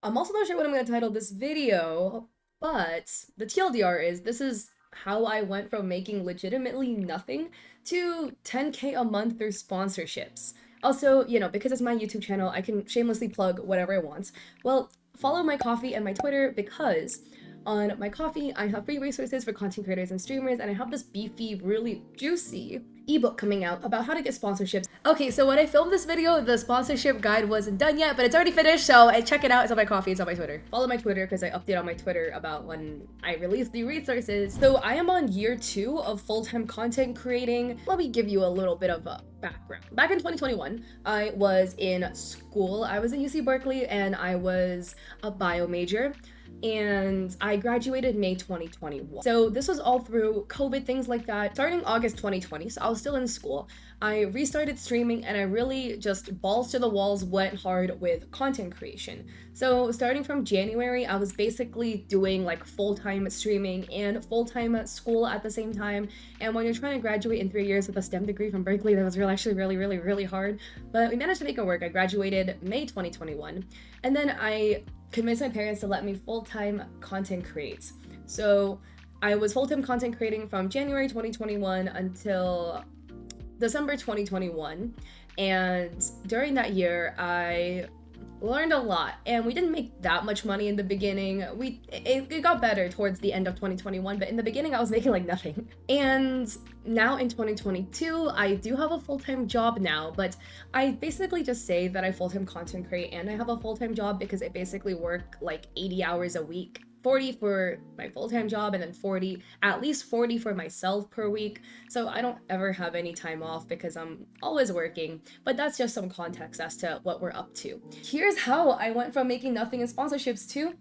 I'm also not sure what I'm going to title this video, but the TLDR is this is how I went from making legitimately nothing to 10K a month through sponsorships. Also, because it's my YouTube channel, I can shamelessly plug whatever I want. Well, follow my coffee and my Twitter because on my coffee, I have free resources for content creators and streamers, and I have this beefy, really juicy ebook coming out about how to get sponsorships. Okay, so when I filmed this video, the sponsorship guide wasn't done yet, but it's already finished, so check it out. It's on my coffee, it's on my Twitter. Follow my Twitter because I update on my Twitter about when I release the resources. So I am on year 2 of full-time content creating. Let me give you a little bit of a background. Back in 2021, I was in school. I was at UC Berkeley and I was a bio major, and I graduated May 2021. So this was all through COVID, things like that. Starting August 2020, so I was still in school, I restarted streaming and I really just balls to the walls went hard with content creation. So starting from January, I was basically doing like full-time streaming and full-time school at the same time. And when you're trying to graduate in 3 years with a STEM degree from Berkeley, that was actually really hard. But we managed to make it work. I graduated May 2021. And then I convinced my parents to let me full-time content create. So I was full-time content creating from January 2021 until December 2021. And during that year, I learned a lot, and we didn't make that much money in the beginning. It got better towards the end of 2021, but in the beginning I was making like nothing. And now in 2022, I do have a full-time job now, but I basically just say that I full-time content create and I have a full-time job because I basically work like 80 hours a week. 40 for my full-time job and then at least 40 for myself per week. So I don't ever have any time off because I'm always working. But that's just some context as to what we're up to. Here's how I went from making nothing in sponsorships to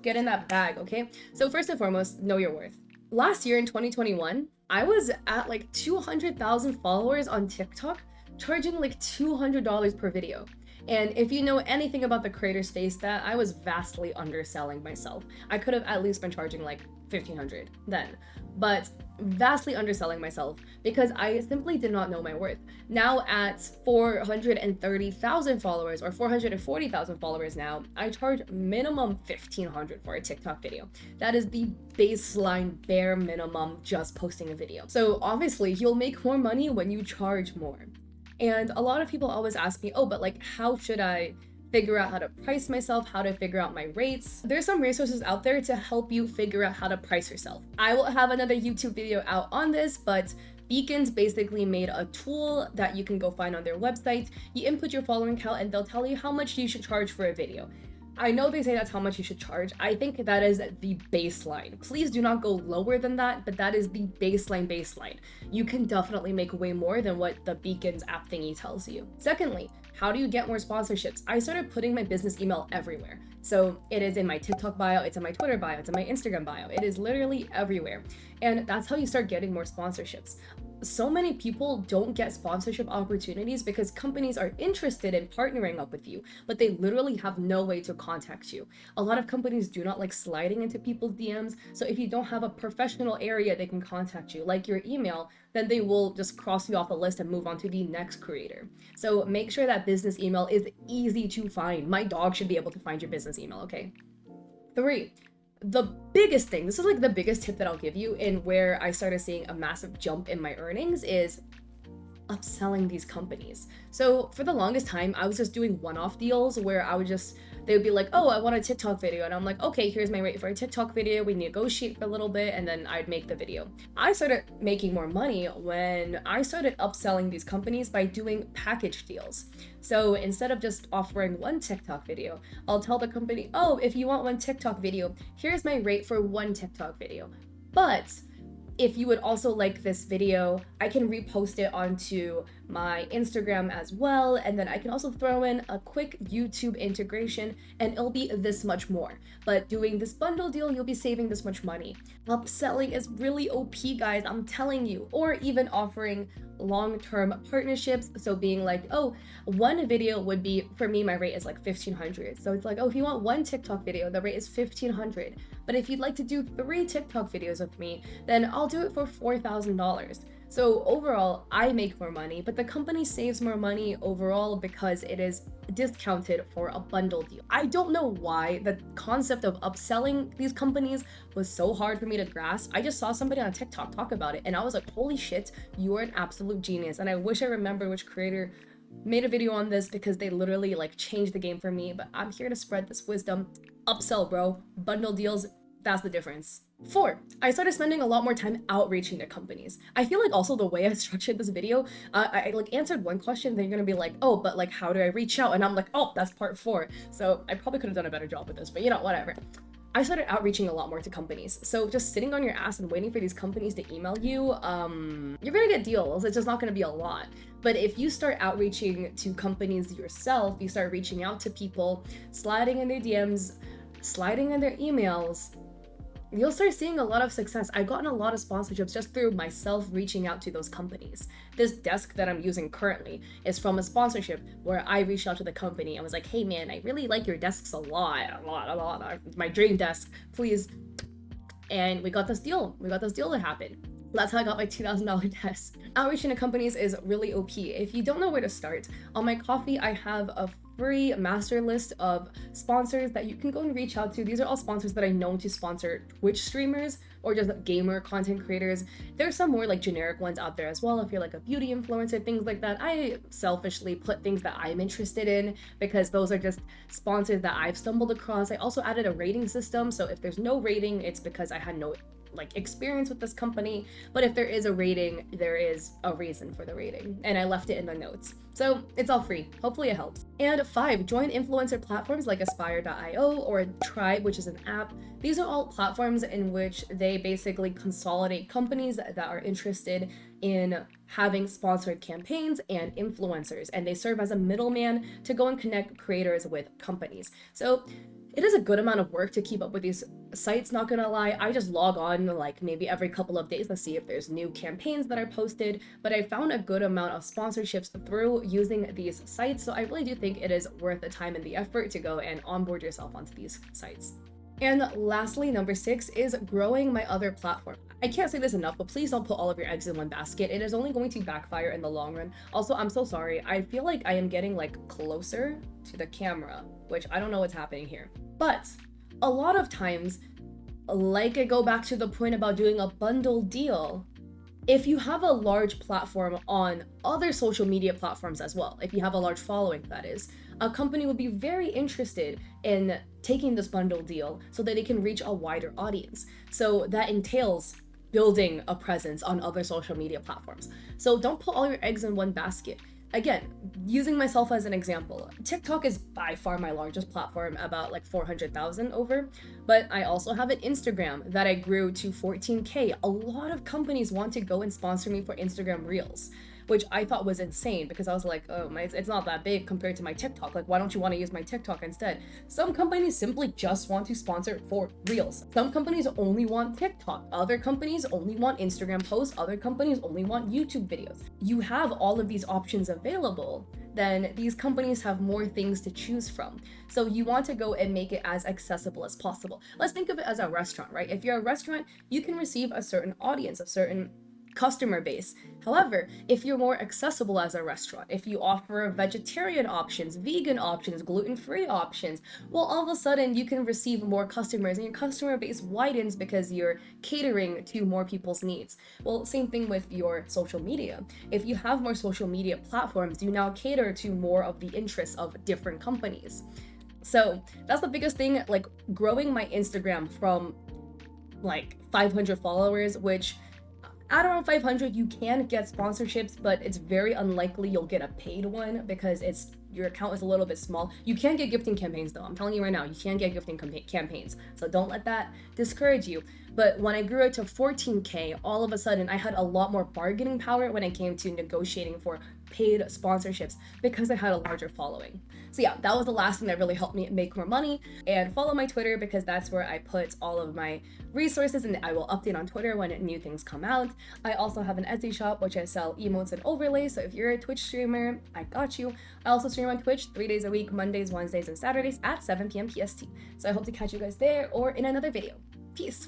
get in that bag, okay? So first and foremost, know your worth. Last year in 2021, I was at like 200,000 followers on TikTok, charging like $200 per video. And if you know anything about the creator space, that I was vastly underselling myself. I could have at least been charging like 1,500 then, but vastly underselling myself because I simply did not know my worth. Now at 430,000 followers or 440,000 followers now, I charge minimum 1,500 for a TikTok video. That is the baseline bare minimum just posting a video. So obviously you'll make more money when you charge more. And a lot of people always ask me, oh, but like, how should I figure out how to price myself, how to figure out my rates? There's some resources out there to help you figure out how to price yourself. I will have another YouTube video out on this, but Beacons basically made a tool that you can go find on their website. You input your following count and they'll tell you how much you should charge for a video. I know they say that's how much you should charge. I think that is the baseline. Please do not go lower than that, but that is the baseline. You can definitely make way more than what the Beacons app thingy tells you. Secondly, how do you get more sponsorships? I started putting my business email everywhere. So it is in my TikTok bio, it's in my Twitter bio, it's in my Instagram bio. It is literally everywhere. And that's how you start getting more sponsorships. So many people don't get sponsorship opportunities because companies are interested in partnering up with you, but they literally have no way to contact you. A lot of companies do not like sliding into people's DMs, so if you don't have a professional area they can contact you, like your email, then they will just cross you off the list and move on to the next creator. So make sure that business email is easy to find. My dog should be able to find your business email, okay? 3, the biggest thing, this is like the biggest tip that I'll give you in where I started seeing a massive jump in my earnings, is upselling these companies. So for the longest time, I was just doing one-off deals where they would be like, oh, I want a TikTok video. And I'm like, okay, here's my rate for a TikTok video. We negotiate for a little bit and then I'd make the video. I started making more money when I started upselling these companies by doing package deals. So instead of just offering one TikTok video, I'll tell the company, oh, if you want one TikTok video, here's my rate for one TikTok video. But if you would also like this video, I can repost it onto my Instagram as well, and then I can also throw in a quick YouTube integration and it'll be this much more. But doing this bundle deal, you'll be saving this much money. Upselling is really OP, guys, I'm telling you. Or even offering long-term partnerships, so being like, oh, one video would be, for me, my rate is like 1,500. So it's like, oh, if you want one TikTok video, the rate is 1,500. But if you'd like to do 3 TikTok videos with me, then I'll do it for $4,000. So overall, I make more money, but the company saves more money overall because it is discounted for a bundle deal. I don't know why the concept of upselling these companies was so hard for me to grasp. I just saw somebody on TikTok talk about it and I was like, holy shit, you are an absolute genius. And I wish I remember which creator made a video on this because they literally like changed the game for me, but I'm here to spread this wisdom. Upsell, bro. Bundle deals, that's the difference. 4, I started spending a lot more time outreaching to companies. I feel like also the way I structured this video, I like answered one question, then you're gonna be like, oh, but like how do I reach out? And I'm like, oh, that's part 4. So I probably could have done a better job with this, but you know, whatever. I started outreaching a lot more to companies. So just sitting on your ass and waiting for these companies to email you, you're gonna get deals. It's just not gonna be a lot. But if you start outreaching to companies yourself, you start reaching out to people, sliding in their DMs, sliding in their emails, you'll start seeing a lot of success. I've gotten a lot of sponsorships just through myself reaching out to those companies. This desk that I'm using currently is from a sponsorship where I reached out to the company and was like, hey man, I really like your desks a lot. My dream desk, please. And we got this deal. To happen. That's how I got my $2,000 desk. Outreaching to companies is really OP. If you don't know where to start, on my Coffee, I have a free master list of sponsors that you can go and reach out to. These are all sponsors that I know to sponsor Twitch streamers or just gamer content creators. There's some more like generic ones out there as well. If you're like a beauty influencer, things like that. I selfishly put things that I'm interested in because those are just sponsors that I've stumbled across. I also added a rating system. So if there's no rating, it's because I had no like experience with this company, but if there is a rating, there is a reason for the rating, and I left it in the notes. So it's all free. Hopefully it helps. And 5, join influencer platforms like Aspire.io or Tribe, which is an app. These are all platforms in which they basically consolidate companies that are interested in having sponsored campaigns and influencers, and they serve as a middleman to go and connect creators with companies. So it is a good amount of work to keep up with these sites, not gonna lie. I just log on like maybe every couple of days to see if there's new campaigns that are posted, but I found a good amount of sponsorships through using these sites, so I really do think it is worth the time and the effort to go and onboard yourself onto these sites. And lastly, number 6 is growing my other platform. I can't say this enough, but please don't put all of your eggs in one basket. It is only going to backfire in the long run. Also, I'm so sorry. I feel like I am getting like closer to the camera, which I don't know what's happening here. But a lot of times, like I go back to the point about doing a bundle deal, if you have a large platform on other social media platforms as well, if you have a large following, that is, a company would be very interested in taking this bundle deal so that they can reach a wider audience. So that entails building a presence on other social media platforms. So don't put all your eggs in one basket. Again, using myself as an example, TikTok is by far my largest platform, about like 400,000 over, but I also have an Instagram that I grew to 14K. A lot of companies want to go and sponsor me for Instagram Reels, which I thought was insane because I was like, oh, it's not that big compared to my TikTok. Like, why don't you want to use my TikTok instead? Some companies simply just want to sponsor for Reels. Some companies only want TikTok. Other companies only want Instagram posts. Other companies only want YouTube videos. You have all of these options available, then these companies have more things to choose from. So you want to go and make it as accessible as possible. Let's think of it as a restaurant, right? If you're a restaurant, you can receive a certain audience, a certain customer base. However, if you're more accessible as a restaurant, if you offer vegetarian options, vegan options, gluten-free options, well, all of a sudden you can receive more customers and your customer base widens because you're catering to more people's needs. Well, same thing with your social media. If you have more social media platforms, you now cater to more of the interests of different companies. So that's the biggest thing, like growing my Instagram from like 500 followers, which at around 500, you can get sponsorships, but it's very unlikely you'll get a paid one because your account is a little bit small. You can get gifting campaigns though. I'm telling you right now, you can get gifting campaigns. So don't let that discourage you. But when I grew it to 14K, all of a sudden I had a lot more bargaining power when it came to negotiating for paid sponsorships because I had a larger following. So yeah, that was the last thing that really helped me make more money. And follow my Twitter because that's where I put all of my resources, and I will update on Twitter when new things come out. I also have an Etsy shop which I sell emotes and overlays, so if you're a Twitch streamer, I got you. I also stream on Twitch 3 days a week, Mondays, Wednesdays, and Saturdays at 7 p.m. PST. So I hope to catch you guys there or in another video. Peace.